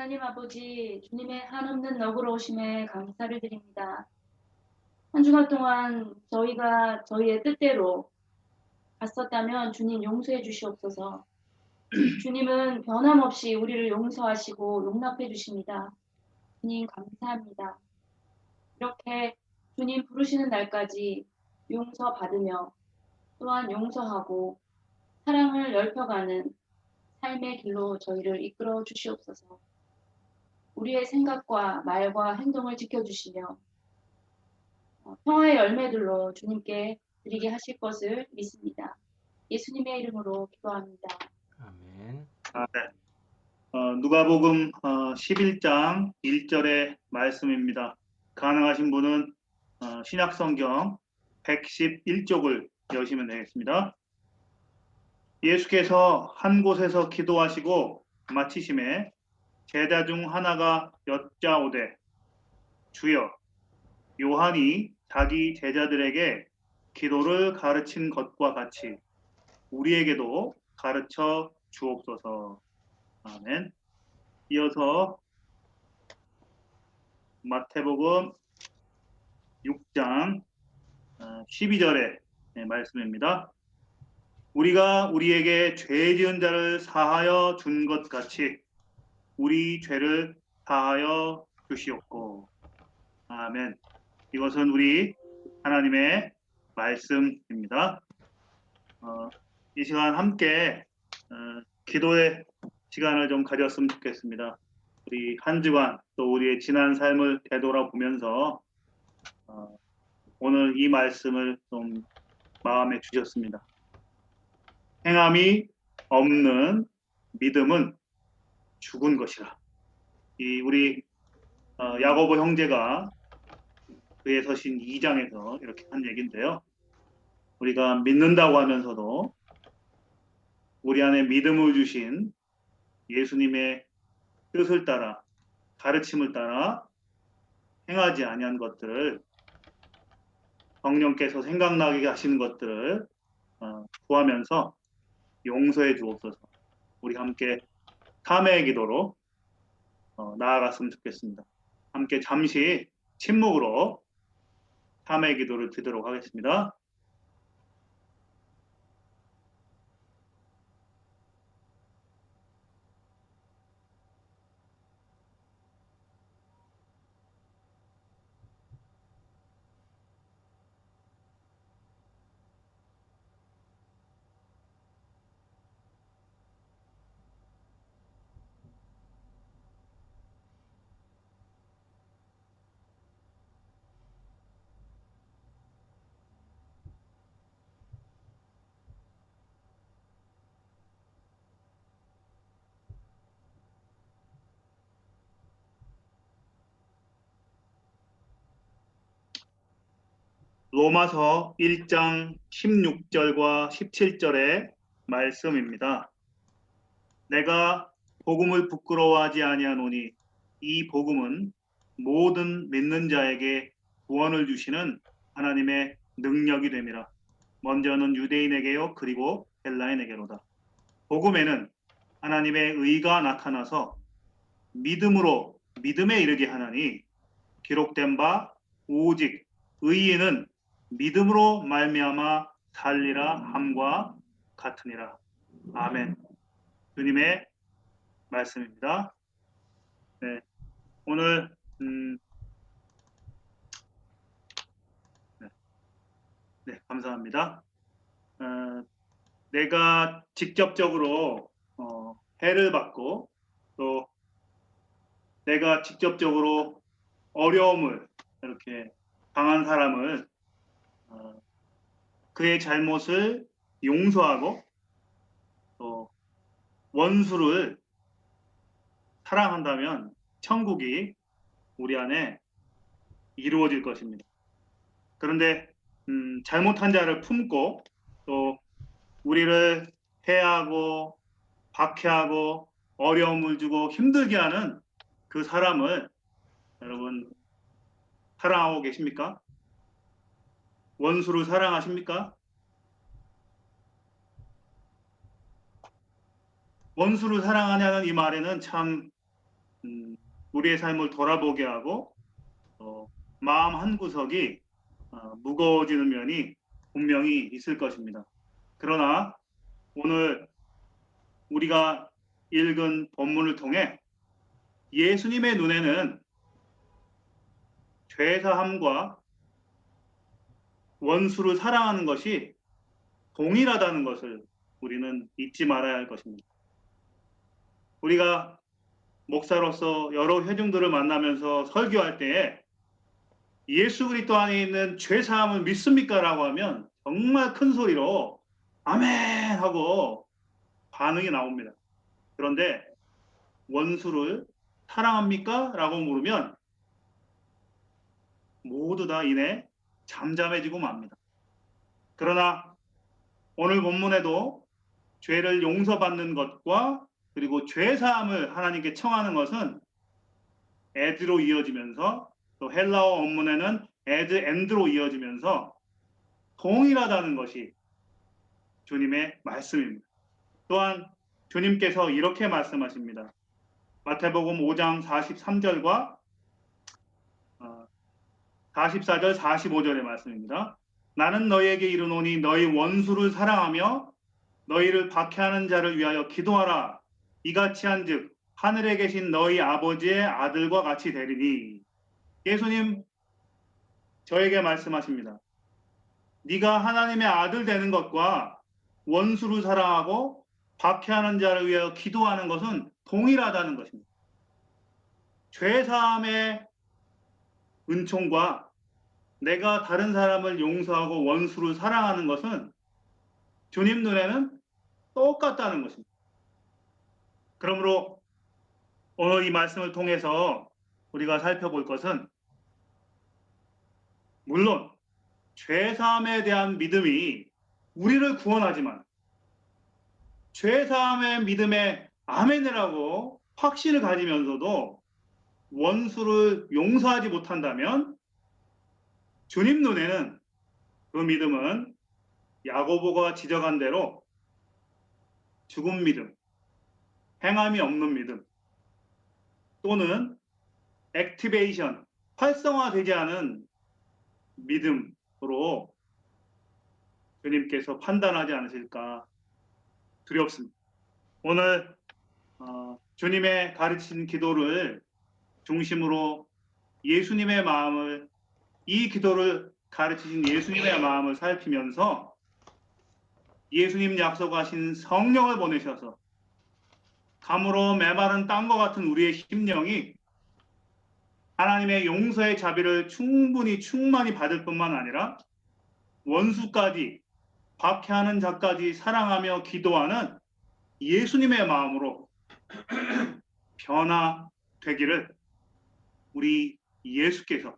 하나님 아버지, 주님의 한없는 너그러우심에 감사를 드립니다. 한 주간 동안 저희가 저희의 뜻대로 갔었다면 주님 용서해 주시옵소서. 주님은 변함없이 우리를 용서하시고 용납해 주십니다. 주님 감사합니다. 이렇게 주님 부르시는 날까지 용서받으며 또한 용서하고 사랑을 넓혀가는 삶의 길로 저희를 이끌어 주시옵소서. 우리의 생각과 말과 행동을 지켜주시며 평화의 열매들로 주님께 드리게 하실 것을 믿습니다. 예수님의 이름으로 기도합니다. 아멘. 네. 누가복음 11장 1절의 말씀입니다. 가능하신 분은 신약성경 111쪽을 여시면 되겠습니다. 예수께서 한 곳에서 기도하시고 마치심에 제자 중 하나가 여짜오되 주여, 요한이 자기 제자들에게 기도를 가르친 것과 같이 우리에게도 가르쳐 주옵소서. 아멘. 이어서 마태복음 6장 12절의 말씀입니다. 우리가 우리에게 죄 지은 자를 사하여 준 것 같이 우리 죄를 사하여 주시옵고. 아멘. 이것은 우리 하나님의 말씀입니다. 이 시간 함께 기도의 시간을 좀 가졌으면 좋겠습니다. 우리 한 주간 또 우리의 지난 삶을 되돌아보면서 오늘 이 말씀을 좀 마음에 주셨습니다. 행함이 없는 믿음은 죽은 것이라. 이 우리 야고보 형제가 그의 서신 2장에서 이렇게 한 얘기인데요. 우리가 믿는다고 하면서도 우리 안에 믿음을 주신 예수님의 뜻을 따라 가르침을 따라 행하지 아니한 것들을 성령께서 생각나게 하시는 것들을 구하면서 용서해 주옵소서. 우리 함께 참회의 기도로 나아갔으면 좋겠습니다. 함께 잠시 침묵으로 참회의 기도를 드리도록 하겠습니다. 로마서 1장 16절과 17절의 말씀입니다. 내가 복음을 부끄러워하지 아니하노니 이 복음은 모든 믿는 자에게 구원을 주시는 하나님의 능력이 됨이라. 먼저는 유대인에게요 그리고 헬라인에게로다. 복음에는 하나님의 의가 나타나서 믿음으로 믿음에 이르게 하나니 기록된 바 오직 의인은 믿음으로 말미암아 살리라 함과 같으니라. 아멘. 주님의 말씀입니다. 네, 오늘 네, 감사합니다. 내가 직접적으로 해를 받고 또 내가 직접적으로 어려움을 이렇게 당한 사람을 그의 잘못을 용서하고 또 원수를 사랑한다면 천국이 우리 안에 이루어질 것입니다. 그런데 잘못한 자를 품고 또 우리를 해하고 박해하고 어려움을 주고 힘들게 하는 그 사람을 여러분 사랑하고 계십니까? 원수를 사랑하십니까? 원수를 사랑하냐는 이 말에는 참 우리의 삶을 돌아보게 하고 마음 한구석이 무거워지는 면이 분명히 있을 것입니다. 그러나 오늘 우리가 읽은 본문을 통해 예수님의 눈에는 죄사함과 원수를 사랑하는 것이 동일하다는 것을 우리는 잊지 말아야 할 것입니다. 우리가 목사로서 여러 회중들을 만나면서 설교할 때에 예수 그리스도 안에 있는 죄사함을 믿습니까? 라고 하면 정말 큰 소리로 아멘 하고 반응이 나옵니다. 그런데 원수를 사랑합니까? 라고 물으면 모두 다 이내 잠잠해지고 맙니다. 그러나 오늘 본문에도 죄를 용서받는 것과 그리고 죄사함을 하나님께 청하는 것은 에드로 이어지면서 또 헬라어 원문에는 에드 엔드로 이어지면서 동일하다는 것이 주님의 말씀입니다. 또한 주님께서 이렇게 말씀하십니다. 마태복음 5장 43절과 44절 45절의 말씀입니다. 나는 너희에게 이르노니 너희 원수를 사랑하며 너희를 박해하는 자를 위하여 기도하라. 이같이 한즉 하늘에 계신 너희 아버지의 아들과 같이 되리니. 예수님 저에게 말씀하십니다. 네가 하나님의 아들 되는 것과 원수를 사랑하고 박해하는 자를 위하여 기도하는 것은 동일하다는 것입니다. 죄사함의 은총과 내가 다른 사람을 용서하고 원수를 사랑하는 것은 주님 눈에는 똑같다는 것입니다. 그러므로 오늘 이 말씀을 통해서 우리가 살펴볼 것은 물론 죄사함에 대한 믿음이 우리를 구원하지만 죄사함의 믿음에 아멘이라고 확신을 가지면서도 원수를 용서하지 못한다면 주님 눈에는 그 믿음은 야고보가 지적한 대로 죽은 믿음, 행함이 없는 믿음, 또는 액티베이션, 활성화되지 않은 믿음으로 주님께서 판단하지 않으실까 두렵습니다. 오늘 주님의 가르친 기도를 중심으로 예수님의 마음을, 이 기도를 가르치신 예수님의 마음을 살피면서 예수님 약속하신 성령을 보내셔서 감으로 메마른 땅과 같은 우리의 심령이 하나님의 용서의 자비를 충만히 받을 뿐만 아니라 원수까지, 박해하는 자까지 사랑하며 기도하는 예수님의 마음으로 변화되기를 우리 예수께서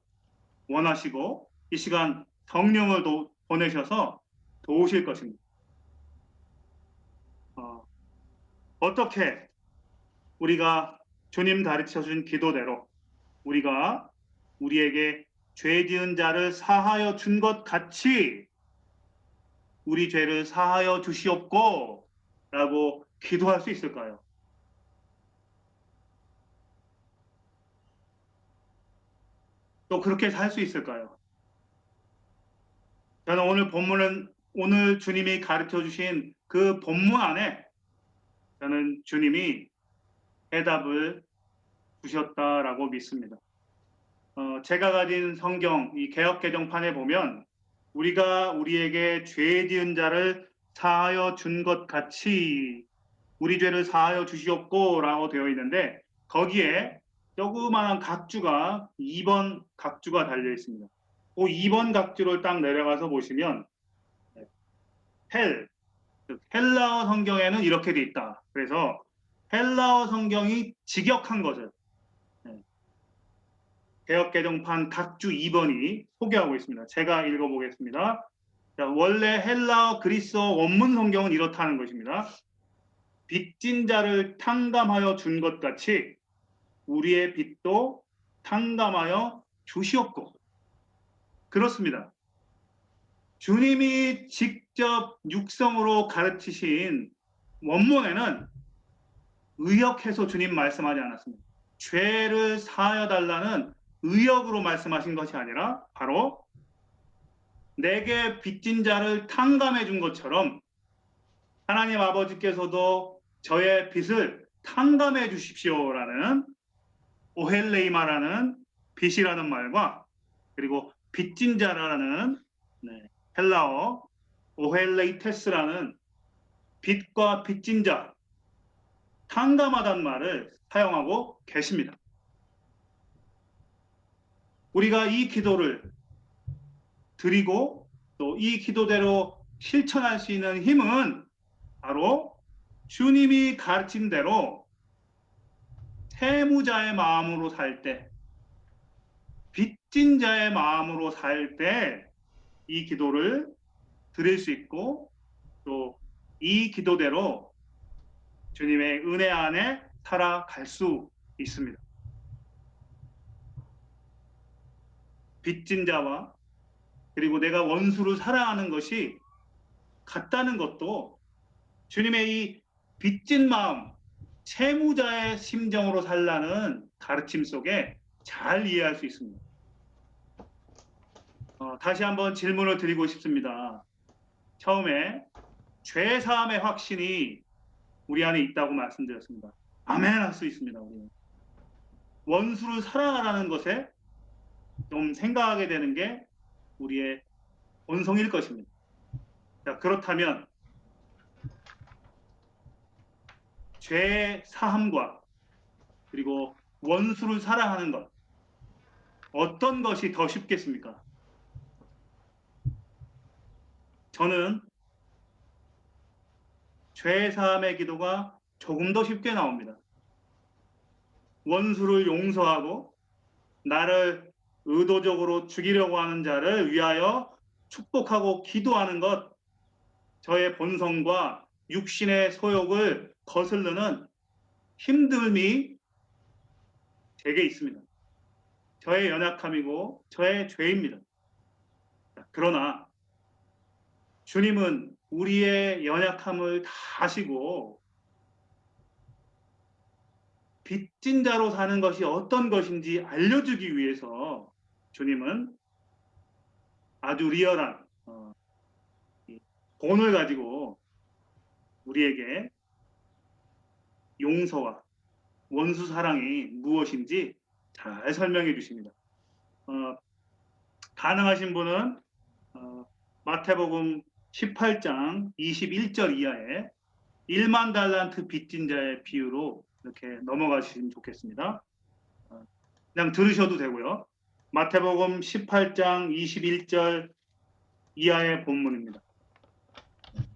원하시고 이 시간 성령을 보내셔서 도우실 것입니다. 어떻게 우리가 주님 가르쳐준 기도대로 우리가 우리에게 죄 지은 자를 사하여 준 것 같이 우리 죄를 사하여 주시옵고 라고 기도할 수 있을까요? 또 그렇게 살 수 있을까요? 저는 오늘 주님이 가르쳐 주신 그 본문 안에 저는 주님이 해답을 주셨다라고 믿습니다. 제가 가진 성경, 이 개역개정판에 보면 우리가 우리에게 죄 지은 자를 사하여 준 것 같이 우리 죄를 사하여 주시옵고 라고 되어 있는데 거기에 조그마한 각주가 2번 각주가 달려 있습니다. 그 2번 각주를 딱 내려가서 보시면 헬라어 성경에는 이렇게 돼 있다. 그래서 헬라어 성경이 직역한 것을 개역개정판 각주 2번이 소개하고 있습니다. 제가 읽어보겠습니다. 자, 원래 헬라어 그리스어 원문 성경은 이렇다는 것입니다. 빚진 자를 탕감하여 준 것 같이 우리의 빚도 탕감하여 주시옵고. 그렇습니다. 주님이 직접 육성으로 가르치신 원문에는 의역해서 주님 말씀하지 않았습니다. 죄를 사하여 달라는 의역으로 말씀하신 것이 아니라 바로 내게 빚진 자를 탕감해 준 것처럼 하나님 아버지께서도 저의 빚을 탕감해 주십시오라는 오헬레이마라는 빚이라는 말과 그리고 빚진 자라는 헬라어 오헬레이테스라는 빚과 빚진 자, 탕감하다는 말을 사용하고 계십니다. 우리가 이 기도를 드리고 또 이 기도대로 실천할 수 있는 힘은 바로 주님이 가르친 대로 세무자의 마음으로 살 때, 빚진 자의 마음으로 살 때 이 기도를 드릴 수 있고 또 이 기도대로 주님의 은혜 안에 살아갈 수 있습니다. 빚진 자와 그리고 내가 원수를 사랑하는 것이 같다는 것도 주님의 이 빚진 마음, 채무자의 심정으로 살라는 가르침 속에 잘 이해할 수 있습니다. 다시 한번 질문을 드리고 싶습니다. 처음에 죄사함의 확신이 우리 안에 있다고 말씀드렸습니다. 아멘 할 수 있습니다. 우리는. 원수를 사랑하라는 것에 좀 생각하게 되는 게 우리의 본성일 것입니다. 자, 그렇다면 죄 사함과 그리고 원수를 사랑하는 것 어떤 것이 더 쉽겠습니까? 저는 죄 사함의 기도가 조금 더 쉽게 나옵니다. 원수를 용서하고 나를 의도적으로 죽이려고 하는 자를 위하여 축복하고 기도하는 것, 저의 본성과 육신의 소욕을 거스르는 힘듦이 제게 있습니다. 저의 연약함이고 저의 죄입니다. 그러나 주님은 우리의 연약함을 다 아시고 빚진 자로 사는 것이 어떤 것인지 알려주기 위해서 주님은 아주 리얼한 본을 가지고 우리에게 용서와 원수 사랑이 무엇인지 잘 설명해 주십니다. 가능하신 분은 마태복음 18장 21절 이하에 1만 달란트 빚진 자의 비유로 이렇게 넘어가시면 좋겠습니다. 그냥 들으셔도 되고요. 마태복음 18장 21절 이하의 본문입니다.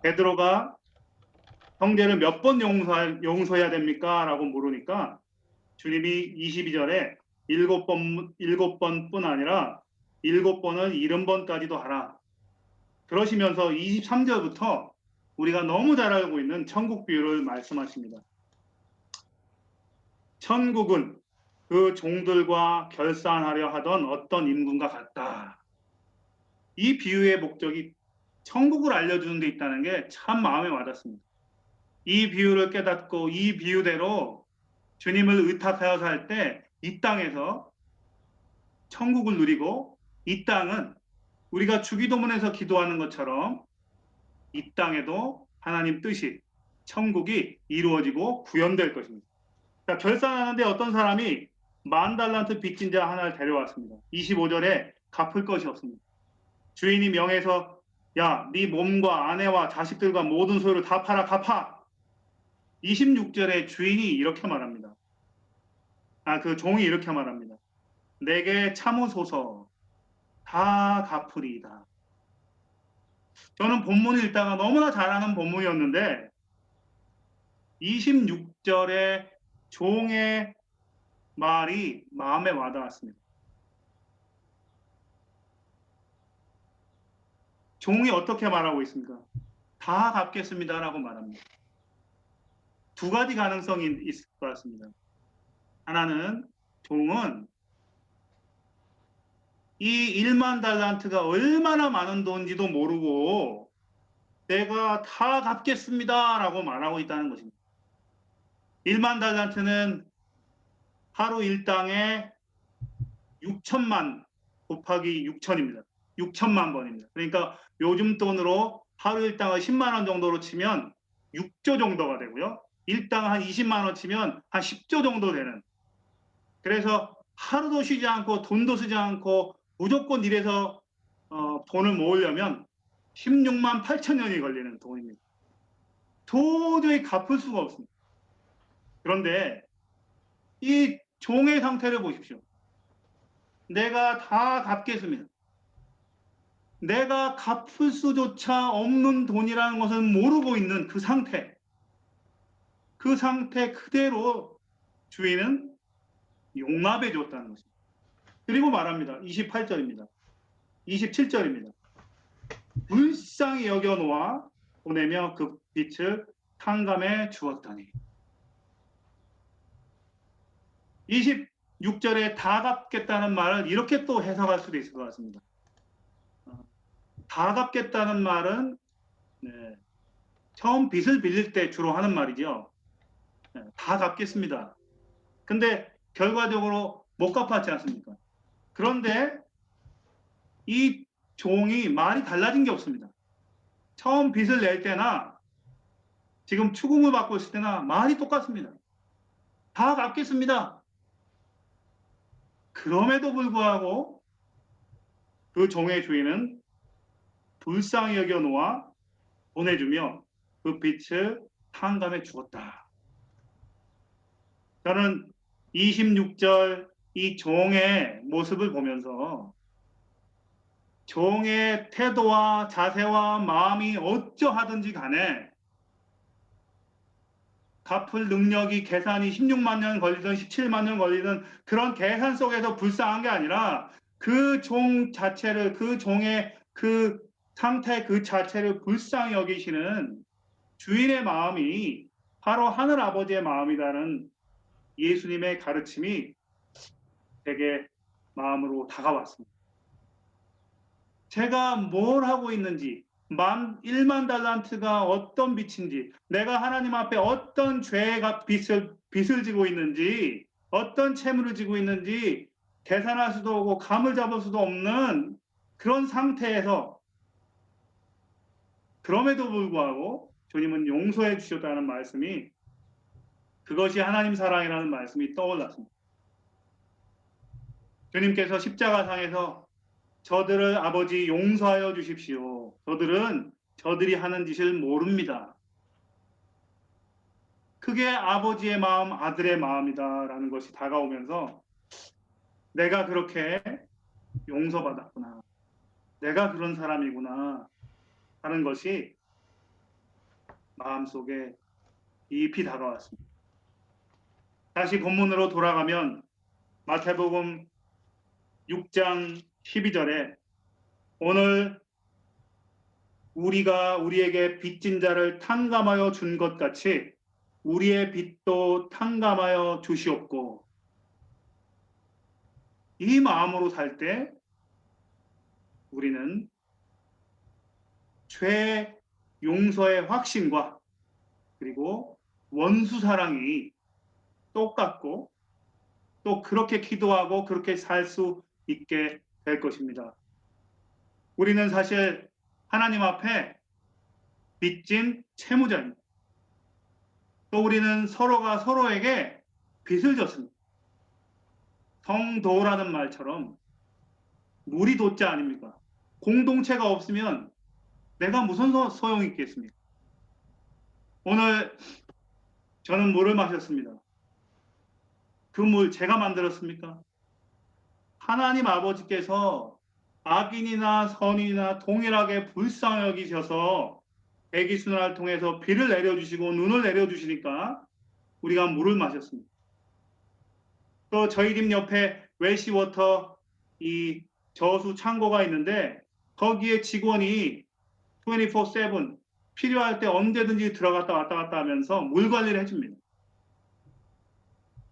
베드로가 형제를 몇 번 용서해야 됩니까? 라고 물으니까 주님이 22절에 7번뿐 아니라 7번을 70번까지도 하라. 그러시면서 23절부터 우리가 너무 잘 알고 있는 천국 비유를 말씀하십니다. 천국은 그 종들과 결산하려 하던 어떤 임금과 같다. 이 비유의 목적이 천국을 알려주는 데 있다는 게 참 마음에 와닿습니다. 이 비유를 깨닫고 이 비유대로 주님을 의탁하여 살 때 이 땅에서 천국을 누리고 이 땅은 우리가 주기도문에서 기도하는 것처럼 이 땅에도 하나님 뜻이 천국이 이루어지고 구현될 것입니다. 자, 결산하는데 어떤 사람이 10,000달란트 빚진 자 하나를 데려왔습니다. 25절에 갚을 것이 없습니다. 주인이 명해서 야, 네 몸과 아내와 자식들과 모든 소유를 다 팔아 갚아. 26절에 주인이 이렇게 말합니다. 그 종이 이렇게 말합니다. 내게 참으소서 다 갚으리이다. 저는 본문을 읽다가 너무나 잘하는 본문이었는데 26절에 종의 말이 마음에 와닿았습니다. 종이 어떻게 말하고 있습니까? 다 갚겠습니다라고 말합니다. 두 가지 가능성이 있을 것 같습니다. 하나는 종은 이 1만 달란트가 얼마나 많은 돈인지도 모르고 내가 다 갚겠습니다라고 말하고 있다는 것입니다. 1만 달란트는 하루 일당에 6천만 곱하기 6천입니다. 6천만 번입니다. 그러니까 요즘 돈으로 하루 일당을 10만 원 정도로 치면 6조 정도가 되고요. 일당 한 20만 원 치면 한 10조 정도 되는. 그래서 하루도 쉬지 않고 돈도 쓰지 않고 무조건 일해서 돈을 모으려면 16만 8천 년이 걸리는 돈입니다. 도저히 갚을 수가 없습니다. 그런데 이 종의 상태를 보십시오. 내가 다 갚겠습니다. 내가 갚을 수조차 없는 돈이라는 것을 모르고 있는 그 상태 그대로 주인은 용납해 줬다는 것입니다. 그리고 말합니다. 28절입니다. 27절입니다. 불쌍히 여겨 놓아 보내며 그 빛을 탕감해 주었다니. 26절에 다 갚겠다는 말을 이렇게 또 해석할 수도 있을 것 같습니다. 다 갚겠다는 말은 처음 빚을 빌릴 때 주로 하는 말이죠. 다 갚겠습니다. 근데 결과적으로 못 갚았지 않습니까? 그런데 이 종이 말이 달라진 게 없습니다. 처음 빚을 낼 때나 지금 추궁을 받고 있을 때나 말이 똑같습니다. 다 갚겠습니다. 그럼에도 불구하고 그 종의 주인은 불쌍히 여겨 놓아 보내주며 그 빛을 탕감해 주었다. 저는 26절 이 종의 모습을 보면서 종의 태도와 자세와 마음이 어쩌하든지 간에 갚을 능력이 계산이 16만 년 걸리든 17만 년 걸리든 그런 계산 속에서 불쌍한 게 아니라 그 종 자체를 그 종의 그 상태 그 자체를 불쌍히 여기시는 주인의 마음이 바로 하늘 아버지의 마음이라는 예수님의 가르침이 제게 마음으로 다가왔습니다. 제가 뭘 하고 있는지 1만 달란트가 어떤 빛인지 내가 하나님 앞에 어떤 죄가 빚을 지고 있는지 어떤 채무를 지고 있는지 계산할 수도 없고 감을 잡을 수도 없는 그런 상태에서 그럼에도 불구하고 주님은 용서해 주셨다는 말씀이 그것이 하나님 사랑이라는 말씀이 떠올랐습니다. 주님께서 십자가상에서 저들을 아버지 용서하여 주십시오. 저들은 저들이 하는 짓을 모릅니다. 그게 아버지의 마음, 아들의 마음이다라는 것이 다가오면서 내가 그렇게 용서받았구나. 내가 그런 사람이구나 하는 것이 마음속에 깊이 다가왔습니다. 다시 본문으로 돌아가면 마태복음 6장 12절에 오늘 우리가 우리에게 빚진 자를 탕감하여 준 것 같이 우리의 빚도 탕감하여 주시옵고 이 마음으로 살 때 우리는 죄 용서의 확신과 그리고 원수 사랑이 똑같고 또 그렇게 기도하고 그렇게 살 수 있게 될 것입니다. 우리는 사실 하나님 앞에 빚진 채무자입니다. 또 우리는 서로가 서로에게 빚을 졌습니다. 성도라는 말처럼 물이 돛자 아닙니까? 공동체가 없으면 내가 무슨 소용이 있겠습니까? 오늘 저는 물을 마셨습니다. 그 물 제가 만들었습니까? 하나님 아버지께서 악인이나 선인이나 동일하게 불쌍히 여기셔서 대기순환을 통해서 비를 내려주시고 눈을 내려주시니까 우리가 물을 마셨습니다. 또 저희 집 옆에 웰시워터 이 저수 창고가 있는데 거기에 직원이 24/7 필요할 때 언제든지 들어갔다 왔다 갔다 하면서 물 관리를 해줍니다.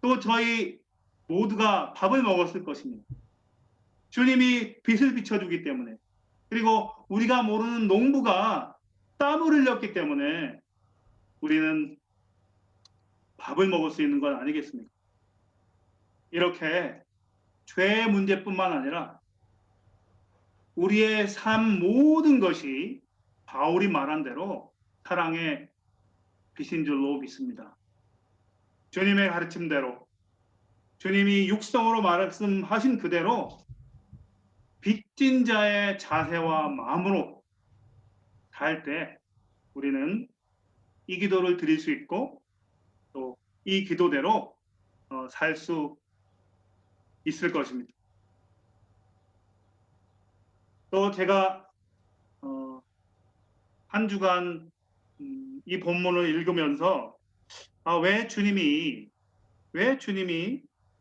또 저희 모두가 밥을 먹었을 것입니다. 주님이 빛을 비춰주기 때문에 그리고 우리가 모르는 농부가 땀을 흘렸기 때문에 우리는 밥을 먹을 수 있는 건 아니겠습니까? 이렇게 죄의 문제뿐만 아니라 우리의 삶 모든 것이 바울이 말한 대로 사랑의 빛인 줄로 믿습니다. 주님의 가르침대로, 주님이 육성으로 말씀하신 그대로 빚진 자의 자세와 마음으로 살 때 우리는 이 기도를 드릴 수 있고 또 이 기도대로 살 수 있을 것입니다. 또 제가 한 주간 이 본문을 읽으면서 왜 주님이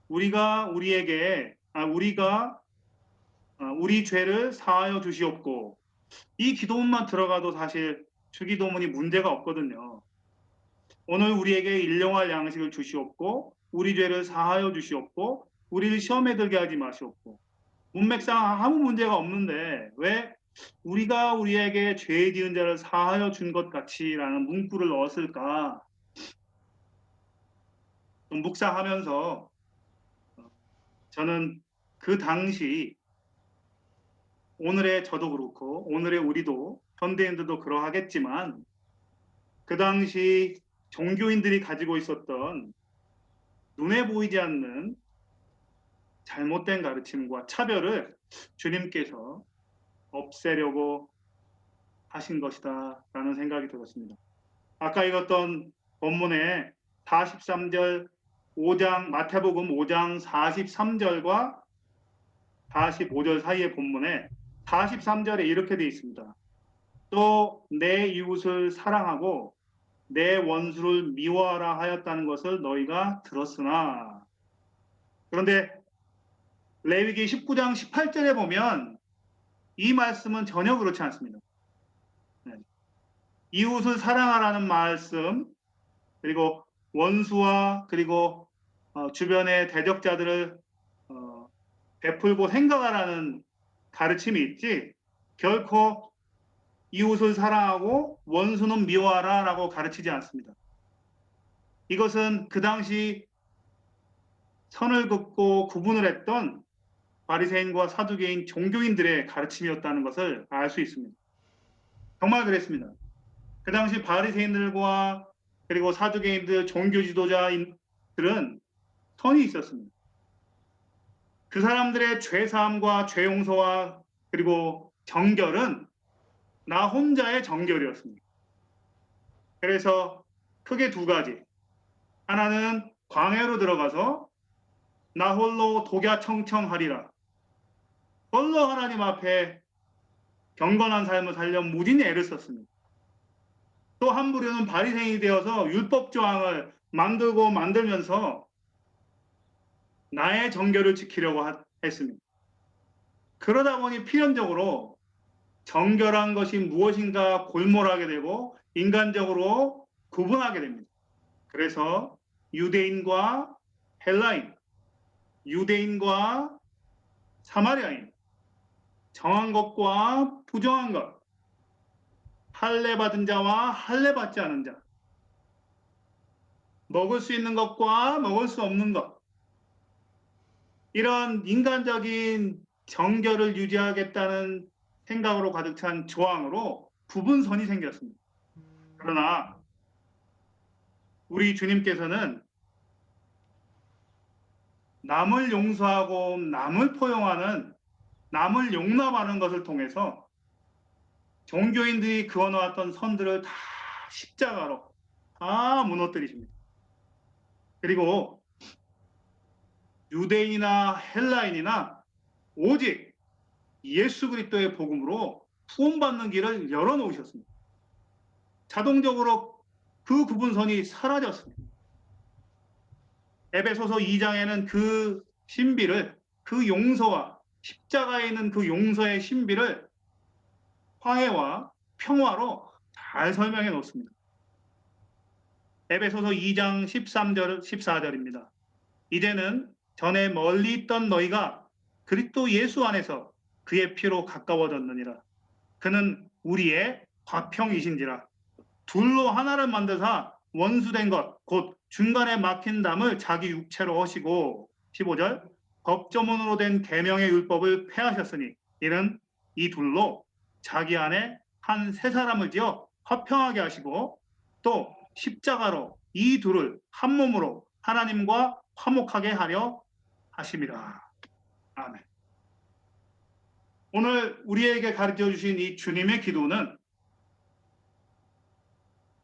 우리가 우리 죄를 사하여 주시옵고, 이 기도문만 들어가도 사실 주기도문이 문제가 없거든요. 오늘 우리에게 일용할 양식을 주시옵고 우리 죄를 사하여 주시옵고 우리를 시험에 들게 하지 마시옵고, 문맥상 아무 문제가 없는데 왜 우리가 우리에게 죄 지은 자를 사하여 준 것 같이라는 문구를 넣었을까? 좀 묵상하면서 저는 그 당시, 오늘의 저도 그렇고 오늘의 우리도 현대인들도 그러하겠지만, 그 당시 종교인들이 가지고 있었던 눈에 보이지 않는 잘못된 가르침과 차별을 주님께서 없애려고 하신 것이다 라는 생각이 들었습니다. 아까 읽었던 본문에 43절, 마태복음 5장 43절과 45절 사이의 본문에 43절에 이렇게 되어 있습니다. 또 내 이웃을 사랑하고 내 원수를 미워하라 하였다는 것을 너희가 들었으나, 그런데 레위기 19장 18절에 보면 이 말씀은 전혀 그렇지 않습니다. 이웃을 사랑하라는 말씀, 그리고 원수와 그리고 주변의 대적자들을 베풀고 생각하라는 가르침이 있지, 결코 이웃을 사랑하고 원수는 미워하라 라고 가르치지 않습니다. 이것은 그 당시 선을 긋고 구분을 했던 바리새인과 사두개인 종교인들의 가르침이었다는 것을 알 수 있습니다. 정말 그랬습니다. 그 당시 바리새인들과 그리고 사두개인들, 종교 지도자들은 선이 있었습니다. 그 사람들의 죄사함과 죄용서와 그리고 정결은 나 혼자의 정결이었습니다. 그래서 크게 두 가지. 하나는 광야로 들어가서 나 홀로 독야청청하리라, 홀로 하나님 앞에 경건한 삶을 살려 무진히 애를 썼습니다. 또 한 부류는 바리새인이 되어서 율법 조항을 만들면서 나의 정결을 지키려고 했습니다. 그러다 보니 필연적으로 정결한 것이 무엇인가 골몰하게 되고 인간적으로 구분하게 됩니다. 그래서 유대인과 헬라인, 유대인과 사마리아인, 정한 것과 부정한 것, 할례 받은 자와 할례 받지 않은 자, 먹을 수 있는 것과 먹을 수 없는 것, 이런 인간적인 정결을 유지하겠다는 생각으로 가득 찬 조항으로 구분선이 생겼습니다. 그러나 우리 주님께서는 남을 용서하고 남을 포용하는, 남을 용납하는 것을 통해서 종교인들이 그어놓았던 선들을 다 십자가로 다 무너뜨리십니다. 그리고 유대인이나 헬라인이나 오직 예수 그리스도의 복음으로 구원받는 길을 열어놓으셨습니다. 자동적으로 그 구분선이 사라졌습니다. 에베소서 2장에는 그 신비를, 그 용서와 십자가에 있는 그 용서의 신비를 화해와 평화로 잘 설명해 놓습니다. 에베소서 2장 13절, 14절입니다. 이제는 전에 멀리 있던 너희가 그리스도 예수 안에서 그의 피로 가까워졌느니라. 그는 우리의 화평이신지라. 둘로 하나를 만드사 원수된 것, 곧 중간에 막힌 담을 자기 육체로 하시고, 15절 법조문으로 된 계명의 율법을 폐하셨으니 이는 이 둘로 자기 안에 한 세 사람을 지어 화평하게 하시고 또 십자가로 이 둘을 한 몸으로 하나님과 화목하게 하려 하심이라. 아멘. 오늘 우리에게 가르쳐 주신 이 주님의 기도는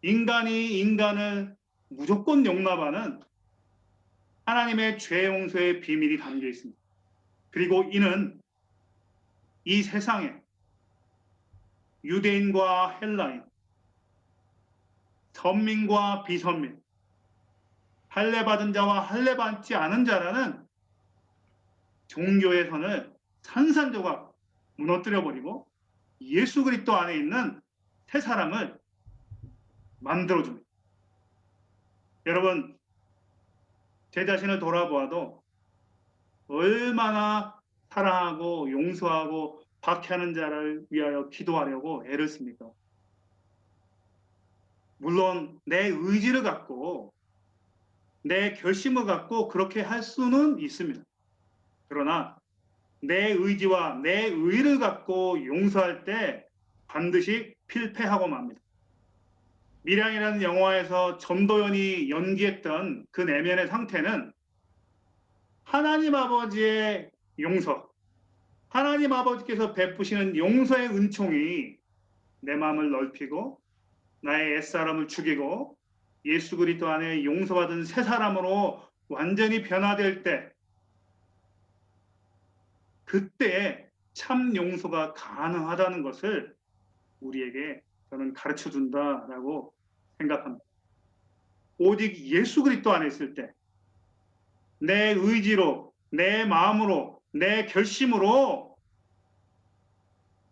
인간이 인간을 무조건 용납하는 하나님의 죄 용서의 비밀이 담겨 있습니다. 그리고 이는 이 세상에 유대인과 헬라인, 선민과 비선민, 할례받은 자와 할례받지 않은 자라는 종교의 선을 산산조각 무너뜨려버리고 예수 그리스도 안에 있는 새 사람을 만들어줍니다. 여러분, 제 자신을 돌아보아도 얼마나 사랑하고 용서하고 박해하는 자를 위하여 기도하려고 애를 씁니까? 물론 내 의지를 갖고 내 결심을 갖고 그렇게 할 수는 있습니다. 그러나 내 의지와 내 의를 갖고 용서할 때 반드시 필패하고 맙니다. 미량이라는 영화에서 전도연이 연기했던 그 내면의 상태는 하나님 아버지의 용서, 하나님 아버지께서 베푸시는 용서의 은총이 내 마음을 넓히고 나의 옛사람을 죽이고 예수 그리스도 안에 용서받은 새 사람으로 완전히 변화될 때 그때에 참 용서가 가능하다는 것을 우리에게 저는 가르쳐 준다라고 생각합니다. 오직 예수 그리스도 안에 있을 때 내 의지로, 내 마음으로, 내 결심으로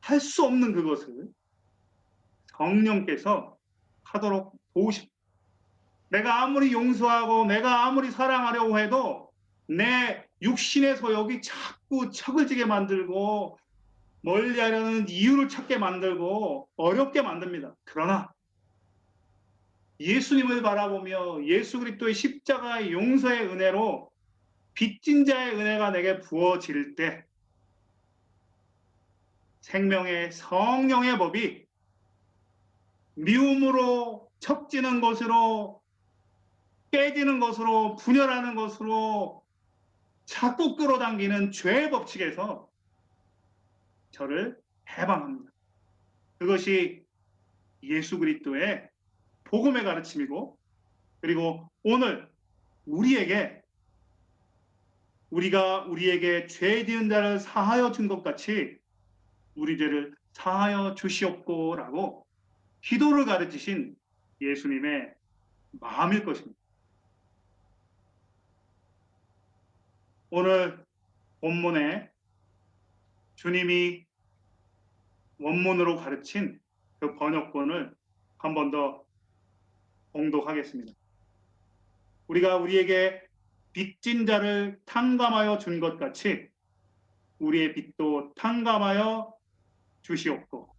할 수 없는 그것을 성령께서 하도록 도우십니다. 내가 아무리 용서하고 내가 아무리 사랑하려고 해도 내 육신의 소욕이 자꾸 척을 지게 만들고 멀리하려는 이유를 찾게 만들고 어렵게 만듭니다. 그러나 예수님을 바라보며 예수 그리스도의 십자가의 용서의 은혜로 빚진 자의 은혜가 내게 부어질 때 생명의 성령의 법이 미움으로 척지는 것으로 깨지는 것으로 분열하는 것으로 자꾸 끌어당기는 죄의 법칙에서 저를 해방합니다. 그것이 예수 그리스도의 복음의 가르침이고 그리고 오늘 우리가 우리에게 죄 지은 자를 사하여 준 것 같이 우리 죄를 사하여 주시옵고라고 기도를 가르치신 예수님의 마음일 것입니다. 오늘 본문에 주님이 원문으로 가르친 그 번역본을 한 번 더 봉독하겠습니다. 우리가 우리에게 빚진 자를 탕감하여 준 것 같이 우리의 빚도 탕감하여 주시옵고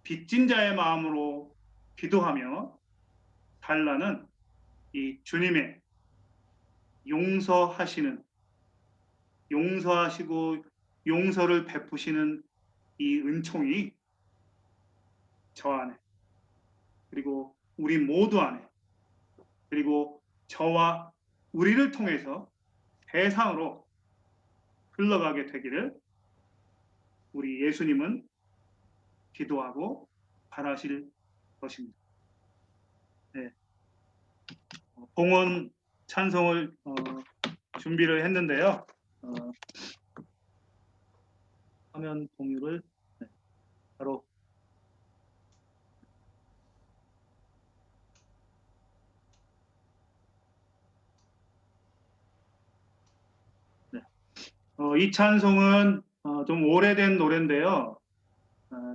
빚진 자의 마음으로 기도하며 달라는 이 주님의 용서하시고 용서를 베푸시는 이 은총이 저 안에 그리고 우리 모두 안에 그리고 저와 우리를 통해서 세상으로 흘러가게 되기를 우리 예수님은 기도하고 바라실 것입니다. 네. 봉헌 찬송을 준비를 했는데요. 화면 공유를 바로 이 찬송은 좀 오래된 노래인데요.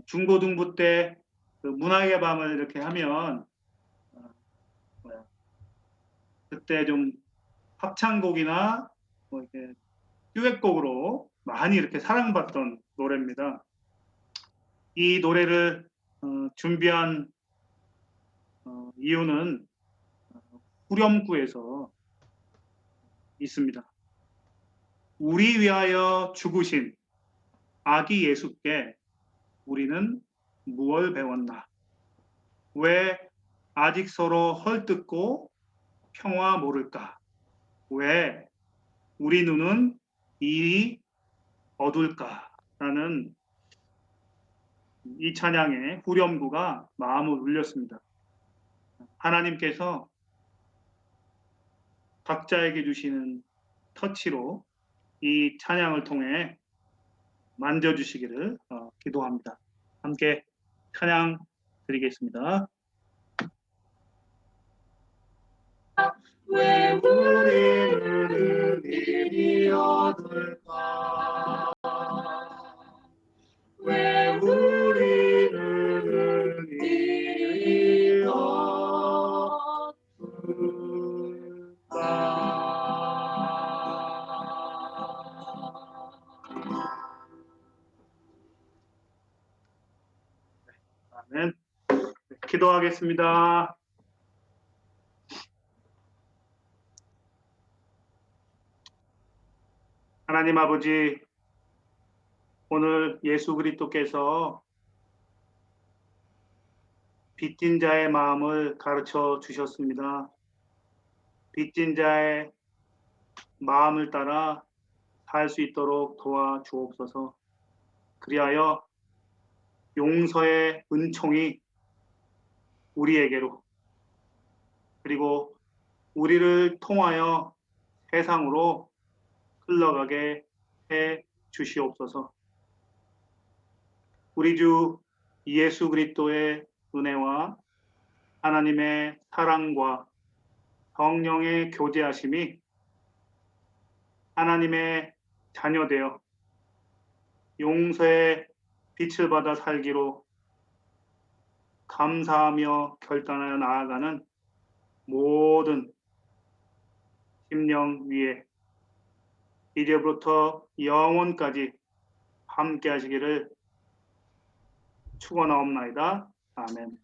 중고등부 때 그 문학의 밤을 이렇게 하면 그때 좀 합창곡이나 뭐 이렇게 듀엣곡으로 많이 이렇게 사랑받던 노래입니다. 이 노래를 준비한 이유는 후렴구에서 있습니다. 우리 위하여 죽으신 아기 예수께 우리는 무엇을 배웠나? 왜 아직 서로 헐뜯고 평화 모를까? 왜 우리 눈은 이리 어둘까? 라는 이 찬양의 후렴구가 마음을 울렸습니다. 하나님께서 각자에게 주시는 터치로 이 찬양을 통해 만져주시기를 기도합니다. 함께 찬양 드리겠습니다. 왜 우리는 이리 어둘까? 왜 우리는 이리 어둘까? 아멘. 기도하겠습니다. 하나님 아버지, 오늘 예수 그리스도께서 빚진 자의 마음을 가르쳐 주셨습니다. 빚진 자의 마음을 따라 살 수 있도록 도와 주옵소서. 그리하여 용서의 은총이 우리에게로, 그리고 우리를 통하여 세상으로 흘러가게 해 주시옵소서. 우리 주 예수 그리스도의 은혜와 하나님의 사랑과 성령의 교제하심이 하나님의 자녀되어 용서의 빛을 받아 살기로 감사하며 결단하여 나아가는 모든 심령 위에 이제부터 영원까지 함께 하시기를 축원하옵나이다. 아멘.